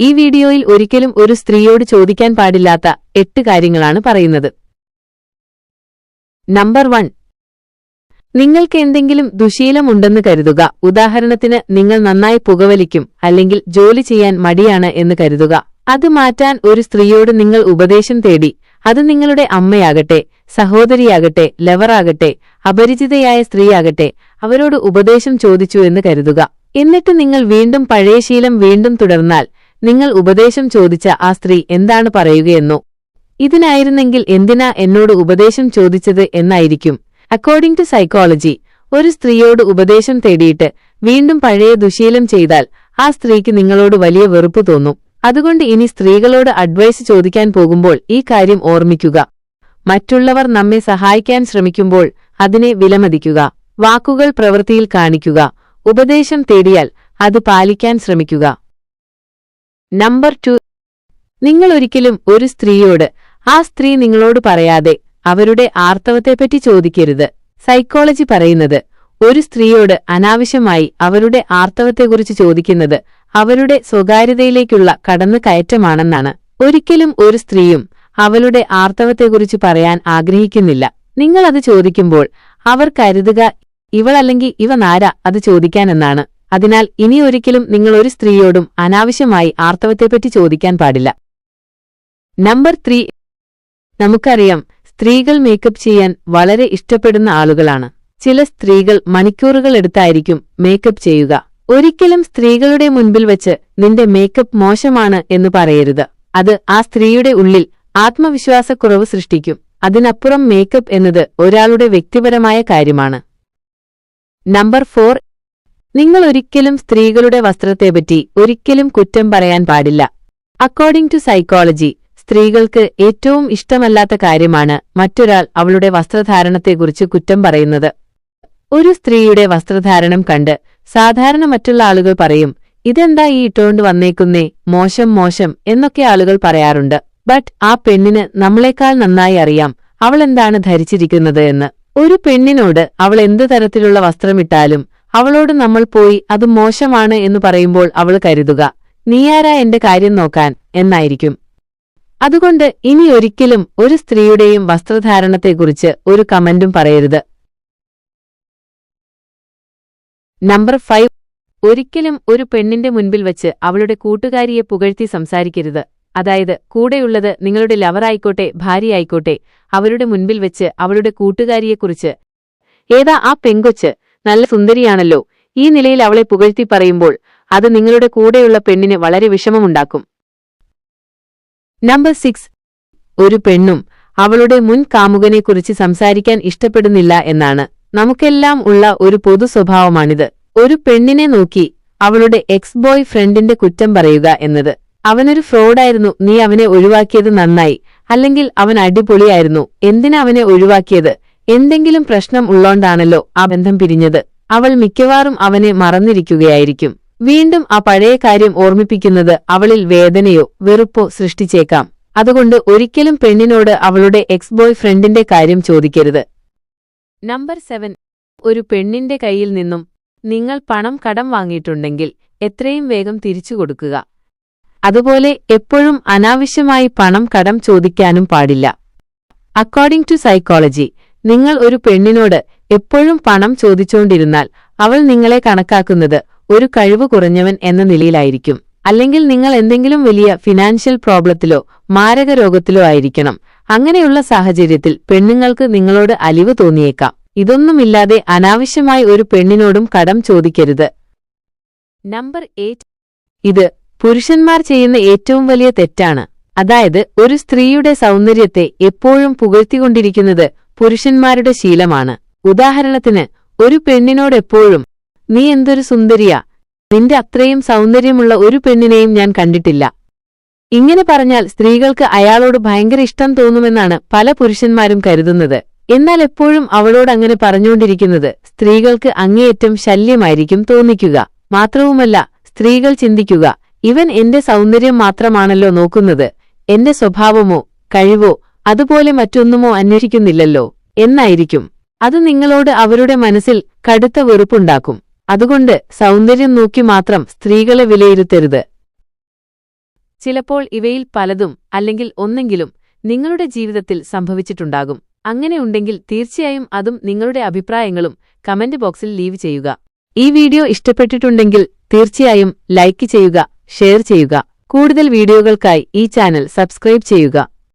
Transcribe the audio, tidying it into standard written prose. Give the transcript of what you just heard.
ഈ വീഡിയോയിൽ ഒരിക്കലും ഒരു സ്ത്രീയോട് ചോദിക്കാൻ പാടില്ലാത്ത 8 കാര്യങ്ങളാണ് പറയുന്നത്. നമ്പർ 1. നിങ്ങൾക്ക് എന്തെങ്കിലും ദുശീലമുണ്ടെന്ന് കരുതുക. ഉദാഹരണത്തിന് നിങ്ങൾ നന്നായി പുകവലിക്കും അല്ലെങ്കിൽ ജോലി ചെയ്യാൻ മടിയാണ് എന്ന് കരുതുക. അത് മാറ്റാൻ ഒരു സ്ത്രീയോട് നിങ്ങൾ ഉപദേശം തേടി. അത് നിങ്ങളുടെ അമ്മയാകട്ടെ, സഹോദരിയാകട്ടെ, ലവറാകട്ടെ, അപരിചിതയായ സ്ത്രീയാകട്ടെ, അവരോട് ഉപദേശം ചോദിച്ചു എന്ന് കരുതുക. എന്നിട്ട് നിങ്ങൾ വീണ്ടും പഴയ ശീലം വീണ്ടും തുടർന്നാൽ നിങ്ങൾ ഉപദേശം ചോദിച്ച ആ സ്ത്രീ എന്താണ് പറയുകയെന്നോ ഇതിനായിരുന്നെങ്കിൽ എന്തിനാ എന്നോട് ഉപദേശം ചോദിച്ചത് എന്നായിരിക്കും. അക്കോർഡിംഗ് ടു സൈക്കോളജി, ഒരു സ്ത്രീയോട് ഉപദേശം തേടിയിട്ട് വീണ്ടും പഴയ ദുശീലം ചെയ്താൽ ആ സ്ത്രീക്ക് നിങ്ങളോട് വലിയ വെറുപ്പ് തോന്നും. അതുകൊണ്ട് ഇനി സ്ത്രീകളോട് അഡ്വൈസ് ചോദിക്കാൻ പോകുമ്പോൾ ഈ കാര്യം ഓർമ്മിക്കുക. മറ്റുള്ളവർ നമ്മെ സഹായിക്കാൻ ശ്രമിക്കുമ്പോൾ അതിനെ വിലമതിക്കുക. വാക്കുകൾ പ്രവൃത്തിയിൽ കാണിക്കുക. ഉപദേശം തേടിയാൽ അത് പാലിക്കാൻ ശ്രമിക്കുക. നമ്പർ 2. നിങ്ങൾ ഒരിക്കലും ഒരു സ്ത്രീയോട് ആ സ്ത്രീ നിങ്ങളോട് പറയാതെ അവരുടെ ആർത്തവത്തെപ്പറ്റി ചോദിക്കരുത്. സൈക്കോളജി പറയുന്നത് ഒരു സ്ത്രീയോട് അനാവശ്യമായി അവരുടെ ആർത്തവത്തെക്കുറിച്ച് ചോദിക്കുന്നത് അവരുടെ സ്വകാര്യതയിലേക്കുള്ള കടന്നുകയറ്റമാണെന്നാണ്. ഒരിക്കലും ഒരു സ്ത്രീയും അവളുടെ ആർത്തവത്തെക്കുറിച്ച് പറയാൻ ആഗ്രഹിക്കുന്നില്ല. നിങ്ങളത് ചോദിക്കുമ്പോൾ അവർ കരുതുക ഇവളല്ലെങ്കിൽ ഇവനാരാ അത് ചോദിക്കാനെന്നാണ്. അതിനാൽ ഇനിയൊരിക്കലും നിങ്ങൾ ഒരു സ്ത്രീയോടും അനാവശ്യമായി ആർത്തവത്തെപ്പറ്റി ചോദിക്കാൻ പാടില്ല. നമ്പർ 3. നമുക്കറിയാം, സ്ത്രീകൾ മേക്കപ്പ് ചെയ്യാൻ വളരെ ഇഷ്ടപ്പെടുന്ന ആളുകളാണ്. ചില സ്ത്രീകൾ മണിക്കൂറുകൾ എടുത്തായിരിക്കും മേക്കപ്പ് ചെയ്യുക. ഒരിക്കലും സ്ത്രീകളുടെ മുൻപിൽ വച്ച് നിന്റെ മേക്കപ്പ് മോശമാണ് എന്ന് പറയരുത്. അത് ആ സ്ത്രീയുടെ ഉള്ളിൽ ആത്മവിശ്വാസക്കുറവ് സൃഷ്ടിക്കും. അതിനപ്പുറം മേക്കപ്പ് എന്നത് ഒരാളുടെ വ്യക്തിപരമായ കാര്യമാണ്. നമ്പർ 4. നിങ്ങൾ ഒരിക്കലും സ്ത്രീകളുടെ വസ്ത്രത്തെപ്പറ്റി ഒരിക്കലും കുറ്റം പറയാൻ പാടില്ല. അക്കോർഡിംഗ് ടു സൈക്കോളജി, സ്ത്രീകൾക്ക് ഏറ്റവും ഇഷ്ടമല്ലാത്ത കാര്യമാണ് മറ്റൊരാൾ അവളുടെ വസ്ത്രധാരണത്തെക്കുറിച്ച് കുറ്റം പറയുന്നത്. ഒരു സ്ത്രീയുടെ വസ്ത്രധാരണം കണ്ട് സാധാരണ മറ്റുള്ള ആളുകൾ പറയും, ഇതെന്താ ഈ ഇട്ടുകൊണ്ട് വന്നേക്കുന്നേ, മോശം മോശം എന്നൊക്കെ ആളുകൾ പറയാറുണ്ട്. ബട്ട് ആ പെണ്ണിന് നമ്മളെക്കാൾ നന്നായി അറിയാം അവളെന്താണ് ധരിച്ചിരിക്കുന്നത് എന്ന്. ഒരു പെണ്ണിനോട് അവൾ എന്ത് തരത്തിലുള്ള വസ്ത്രമിട്ടാലും അവളോട് നമ്മൾ പോയി അത് മോശമാണ് എന്ന് പറയുമ്പോൾ അവൾ കരുതുക നീയാരാ എന്റെ കാര്യം നോക്കാൻ എന്നായിരിക്കും. അതുകൊണ്ട് ഇനിയൊരിക്കലും ഒരു സ്ത്രീയുടെയും വസ്ത്രധാരണത്തെക്കുറിച്ച് ഒരു കമന്റും പറയരുത്. നമ്പർ 5. ഒരിക്കലും ഒരു പെണ്ണിന്റെ മുൻപിൽ വച്ച് അവളുടെ കൂട്ടുകാരിയെ പുകഴ്ത്തി സംസാരിക്കരുത്. അതായത് കൂടെയുള്ളത് നിങ്ങളുടെ ലവറായിക്കോട്ടെ, ഭാര്യയായിക്കോട്ടെ, അവരുടെ മുൻപിൽ വെച്ച് അവളുടെ കൂട്ടുകാരിയെക്കുറിച്ച് ഏതാ ആ പെങ്കൊച്ച്, നല്ല സുന്ദരിയാണല്ലോ, ഈ നിലയിൽ അവളെ പുകഴ്ത്തി പറയുമ്പോൾ അത് നിങ്ങളുടെ കൂടെയുള്ള പെണ്ണിന് വളരെ വിഷമമുണ്ടാക്കും. നമ്പർ 6. ഒരു പെണ്ണും അവളുടെ മുൻ കാമുകനെക്കുറിച്ച് സംസാരിക്കാൻ ഇഷ്ടപ്പെടുന്നില്ല എന്നാണ്. നമുക്കെല്ലാം ഉള്ള ഒരു പൊതു സ്വഭാവമാണിത്. ഒരു പെണ്ണിനെ നോക്കി അവളുടെ എക്സ് ബോയ് ഫ്രണ്ടിന്റെ കുറ്റം പറയുക എന്നത്. അവനൊരു ഫ്രോഡായിരുന്നു, നീ അവനെ ഒഴിവാക്കിയത് നന്നായി, അല്ലെങ്കിൽ അവൻ അടിപൊളിയായിരുന്നു, എന്തിനാ അവനെ ഒഴിവാക്കിയത്, എന്തെങ്കിലും പ്രശ്നം ഉള്ളോണ്ടാണല്ലോ ആ ബന്ധം പിരിഞ്ഞത്. അവൾ മിക്കവാറും അവനെ മറന്നിരിക്കുകയായിരിക്കും. വീണ്ടും ആ പഴയ കാര്യം ഓർമ്മിപ്പിക്കുന്നത് അവളിൽ വേദനയോ വെറുപ്പോ സൃഷ്ടിച്ചേക്കാം. അതുകൊണ്ട് ഒരിക്കലും പെണ്ണിനോട് അവളുടെ എക്സ് ബോയ് ഫ്രണ്ടിന്റെ കാര്യം ചോദിക്കരുത്. നമ്പർ 7. ഒരു പെണ്ണിന്റെ കയ്യിൽ നിന്നും നിങ്ങൾ പണം കടം വാങ്ങിയിട്ടുണ്ടെങ്കിൽ എത്രയും വേഗം തിരിച്ചു കൊടുക്കുക. അതുപോലെ എപ്പോഴും അനാവശ്യമായി പണം കടം ചോദിക്കാനും പാടില്ല. അക്കോർഡിംഗ് ടു സൈക്കോളജി, നിങ്ങൾ ഒരു പെണ്ണിനോട് എപ്പോഴും പണം ചോദിച്ചുകൊണ്ടിരുന്നാൽ അവൾ നിങ്ങളെ കണക്കാക്കുന്നത് ഒരു കഴിവ് കുറഞ്ഞവൻ എന്ന നിലയിലായിരിക്കും. അല്ലെങ്കിൽ നിങ്ങൾ എന്തെങ്കിലും വലിയ ഫിനാൻഷ്യൽ പ്രോബ്ലത്തിലോ മാരക രോഗത്തിലോ ആയിരിക്കണം. അങ്ങനെയുള്ള സാഹചര്യത്തിൽ പെണ്ണുങ്ങൾക്ക് നിങ്ങളോട് അലിവ് തോന്നിയേക്കാം. ഇതൊന്നുമില്ലാതെ അനാവശ്യമായി ഒരു പെണ്ണിനോടും കടം ചോദിക്കരുത്. നമ്പർ 8. ഇത് പുരുഷന്മാർ ചെയ്യുന്ന ഏറ്റവും വലിയ തെറ്റാണ്. അതായത് ഒരു സ്ത്രീയുടെ സൗന്ദര്യത്തെ എപ്പോഴും പുകഴ്ത്തിക്കൊണ്ടിരിക്കുന്നത് പുരുഷന്മാരുടെ ശീലമാണ്. ഉദാഹരണത്തിന്, ഒരു പെണ്ണിനോടെപ്പോഴും നീ എന്തൊരു സുന്ദരിയാ, നിന്റെ അത്രയും സൗന്ദര്യമുള്ള ഒരു പെണ്ണിനെയും ഞാൻ കണ്ടിട്ടില്ല. ഇങ്ങനെ പറഞ്ഞാൽ സ്ത്രീകൾക്ക് അയാളോട് ഭയങ്കര ഇഷ്ടം തോന്നുമെന്നാണ് പല പുരുഷന്മാരും കരുതുന്നത്. എന്നാൽ എപ്പോഴും അവളോട് അങ്ങനെ പറഞ്ഞുകൊണ്ടിരിക്കുന്നത് സ്ത്രീകൾക്ക് അങ്ങേയറ്റം ശല്യമായിരിക്കും തോന്നിക്കുക. മാത്രവുമല്ല, സ്ത്രീകൾ ചിന്തിക്കുക, ഇവൻ എന്റെ സൗന്ദര്യം മാത്രമാണല്ലോ നോക്കുന്നത്, എന്റെ സ്വഭാവമോ കഴിവോ അതുപോലെ മറ്റൊന്നുമോ അന്വേഷിക്കുന്നില്ലല്ലോ എന്നായിരിക്കും. അത് നിങ്ങളോട് അവരുടെ മനസ്സിൽ കടുത്ത വെറുപ്പുണ്ടാക്കും. അതുകൊണ്ട് സൗന്ദര്യം നോക്കി മാത്രം സ്ത്രീകളെ വിലയിരുത്തരുത്. ചിലപ്പോൾ ഇവയിൽ പലതും അല്ലെങ്കിൽ ഒന്നെങ്കിലും നിങ്ങളുടെ ജീവിതത്തിൽ സംഭവിച്ചിട്ടുണ്ടാകും. അങ്ങനെയുണ്ടെങ്കിൽ തീർച്ചയായും അതും നിങ്ങളുടെ അഭിപ്രായങ്ങളും കമന്റ് ബോക്സിൽ ലീവ് ചെയ്യുക. ഈ വീഡിയോ ഇഷ്ടപ്പെട്ടിട്ടുണ്ടെങ്കിൽ തീർച്ചയായും ലൈക്ക് ചെയ്യുക, ഷെയർ ചെയ്യുക. കൂടുതൽ വീഡിയോകൾക്കായി ഈ ചാനൽ സബ്സ്ക്രൈബ് ചെയ്യുക.